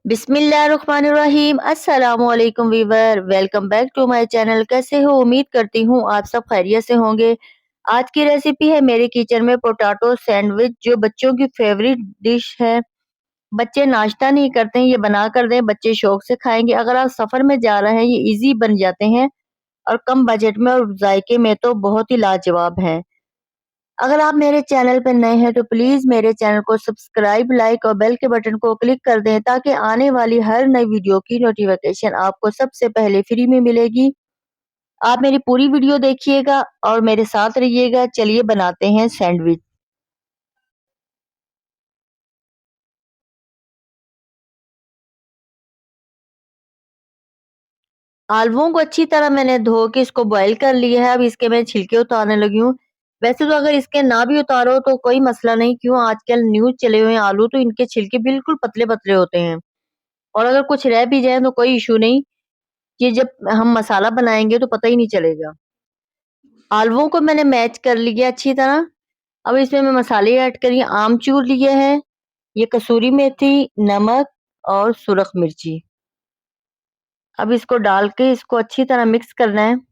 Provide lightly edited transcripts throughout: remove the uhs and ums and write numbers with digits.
बिस्मिल्लाहिर्रहमानिर्रहीम अस्सलामुअलैकुम viewer, welcome back to my channel. कैसे हो? उम्मीद करती हूँ आप सब खैरियत से होंगे। आज की रेसिपी है मेरे किचन में पोटैटो सैंडविच, जो बच्चों की फेवरेट डिश है। बच्चे नाश्ता नहीं करते हैं, ये बना कर दें, बच्चे शौक से खाएंगे। अगर आप सफर में जा रहे हैं, ये इजी बन जाते हैं और कम बजट में और जायके में तो बहुत ही लाजवाब है। अगर आप मेरे चैनल पर नए हैं तो प्लीज मेरे चैनल को सब्सक्राइब, लाइक और बेल के बटन को क्लिक कर दें ताकि आने वाली हर नई वीडियो की नोटिफिकेशन आपको सबसे पहले फ्री में मिलेगी। आप मेरी पूरी वीडियो देखिएगा और मेरे साथ रहिएगा। चलिए बनाते हैं सैंडविच। आलुओं को अच्छी तरह मैंने धो के इसको बॉईल कर लिया है। अब इसके मैं छिलके उतारने लगी हूँ। वैसे तो अगर इसके ना भी उतारो तो कोई मसला नहीं, क्यों आजकल न्यूज चले हुए हैं आलू, तो इनके छिलके बिल्कुल पतले पतले होते हैं और अगर कुछ रह भी जाए तो कोई इशू नहीं। ये जब हम मसाला बनाएंगे तो पता ही नहीं चलेगा। आलुओं को मैंने मैच कर लिया अच्छी तरह। अब इसमें मैं मसाले ऐड करी, आमचूर लिए है, ये कसूरी मेथी, नमक और सुरख मिर्ची। अब इसको डाल के इसको अच्छी तरह मिक्स करना है।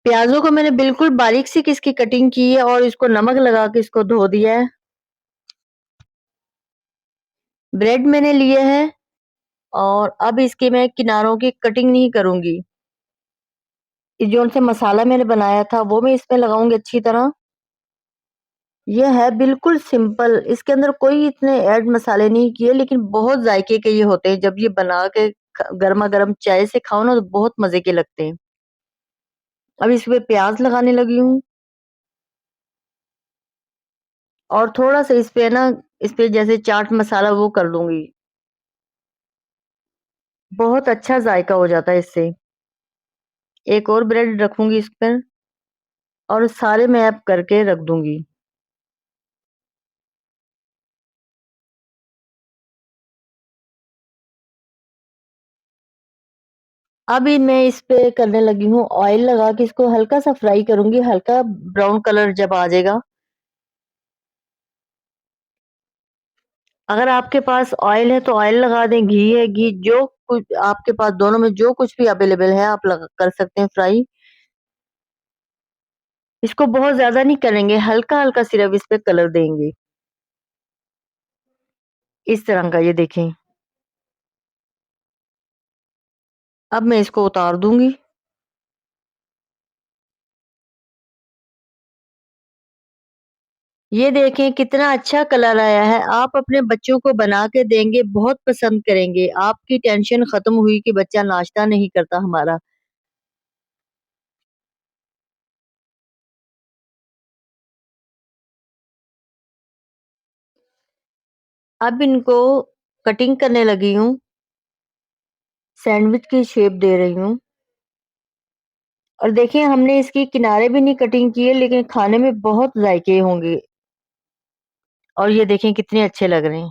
प्याजों को मैंने बिल्कुल बारीक सी इसकी कटिंग की है और इसको नमक लगा के इसको धो दिया है। ब्रेड मैंने लिए है और अब इसके मैं किनारों की कटिंग नहीं करूंगी। जो से मसाला मैंने बनाया था वो मैं इसमें लगाऊंगी अच्छी तरह। ये है बिल्कुल सिंपल, इसके अंदर कोई इतने ऐड मसाले नहीं किए, लेकिन बहुत जायके के ये होते हैं। जब ये बना के गर्मा गर्म चाय से खाओ ना तो बहुत मजे के लगते हैं। अब इसमें प्याज लगाने लगी हूँ और थोड़ा सा इस पे ना, इस पे जैसे चाट मसाला वो कर लूंगी। बहुत अच्छा जायका हो जाता है इससे। एक और ब्रेड रखूंगी इस पर और सारे मैं अब करके रख दूंगी। अब मैं इस पे करने लगी हूँ ऑयल लगा के इसको हल्का सा फ्राई करूंगी, हल्का ब्राउन कलर जब आ जाएगा। अगर आपके पास ऑयल है तो ऑयल लगा दें, घी है घी, जो कुछ आपके पास दोनों में जो कुछ भी अवेलेबल है आप कर सकते हैं फ्राई। इसको बहुत ज्यादा नहीं करेंगे, हल्का हल्का सिर्फ इस पे कलर देंगे इस तरह का, ये देखें। अब मैं इसको उतार दूंगी। ये देखें कितना अच्छा कलर आया है। आप अपने बच्चों को बना के देंगे, बहुत पसंद करेंगे। आपकी टेंशन खत्म हुई कि बच्चा नाश्ता नहीं करता हमारा। अब इनको कटिंग करने लगी हूँ, सैंडविच की शेप दे रही हूँ। और देखिए हमने इसकी किनारे भी नहीं कटिंग की है, लेकिन खाने में बहुत जायके होंगे। और ये देखें कितने अच्छे लग रहे हैं।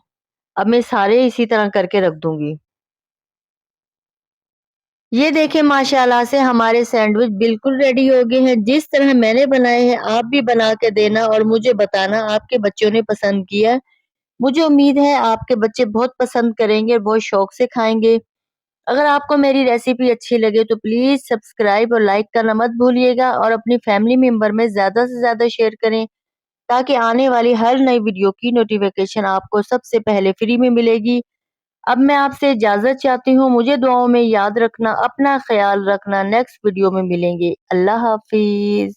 अब मैं सारे इसी तरह करके रख दूंगी। ये देखें माशाल्लाह से हमारे सैंडविच बिल्कुल रेडी हो गए हैं। जिस तरह मैंने बनाए हैं आप भी बना के देना और मुझे बताना आपके बच्चों ने पसंद किया। मुझे उम्मीद है आपके बच्चे बहुत पसंद करेंगे और बहुत शौक से खाएंगे। अगर आपको मेरी रेसिपी अच्छी लगे तो प्लीज सब्सक्राइब और लाइक करना मत भूलिएगा और अपनी फैमिली मेंबर में ज्यादा से ज्यादा शेयर करें ताकि आने वाली हर नई वीडियो की नोटिफिकेशन आपको सबसे पहले फ्री में मिलेगी। अब मैं आपसे इजाजत चाहती हूँ, मुझे दुआओं में याद रखना, अपना ख्याल रखना। नेक्स्ट वीडियो में मिलेंगे। अल्लाह हाफिज।